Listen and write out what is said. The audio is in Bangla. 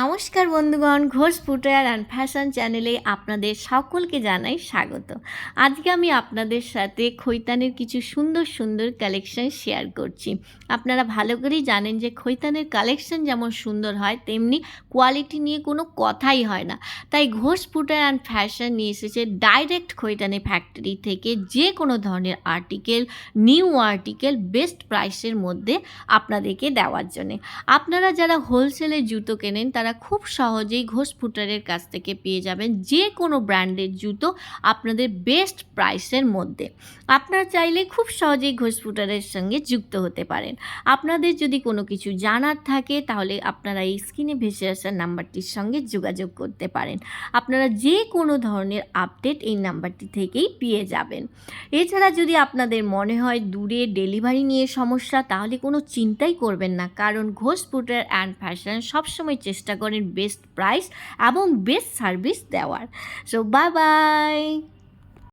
নমস্কার বন্ধুগণ, ঘোষ ফুটওয়্যার অ্যান্ড ফ্যাশন চ্যানেলে আপনাদের সকলকে জানাই স্বাগত। আজকে আমি আপনাদের সাথে খৈতানের কিছু সুন্দর সুন্দর কালেকশন শেয়ার করছি। আপনারা ভালো করেই জানেন যে খৈতানের কালেকশন যেমন সুন্দর হয় তেমনি কোয়ালিটি নিয়ে কোনো কথাই হয় না। তাই ঘোষ ফুটওয়্যার অ্যান্ড ফ্যাশন নিয়ে এসেছে ডাইরেক্ট খৈতানি ফ্যাক্টরি থেকে যে কোনো ধরনের আর্টিকেল, নিউ আর্টিকেল বেস্ট প্রাইসের মধ্যে আপনাদেরকে দেওয়ার জন্যে। আপনারা যারা হোলসেলে জুতো কেনেন তারা খুব সহজেই ঘোষ ফুটওয়্যারের কাছ থেকে পেয়ে যাবেন যে কোনো ব্র্যান্ডের জুতো আপনাদের বেস্ট প্রাইসের মধ্যে। আপনারা চাইলে খুব সহজেই ঘোষ ফুটওয়্যারের সঙ্গে যুক্ত হতে পারেন। আপনাদের যদি কোনো কিছু জানার থাকে তাহলে আপনারা এই স্ক্রিনে ভেসে আসা নাম্বারটির সঙ্গে যোগাযোগ করতে পারেন। আপনারা যে কোনো ধরনের আপডেট এই নাম্বারটি থেকেই পেয়ে যাবেন। এছাড়া যদি আপনাদের মনে হয় দূরে ডেলিভারি নিয়ে সমস্যা, তাহলে কোনো চিন্তাই করবেন না, কারণ ঘোষ ফুটওয়্যার অ্যান্ড ফ্যাশন সবসময় চেষ্টা করেন বেস্ট প্রাইস এবং বেস্ট সার্ভিস দেওয়ার। So bye bye.